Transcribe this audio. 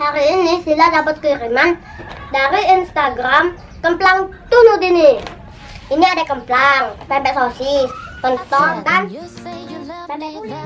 Hari ini Sila dapat kiriman dari Instagram Kemplang Tunu Dini. Ini ada kemplang, pempek sosis, pentol, dan pempek kulit.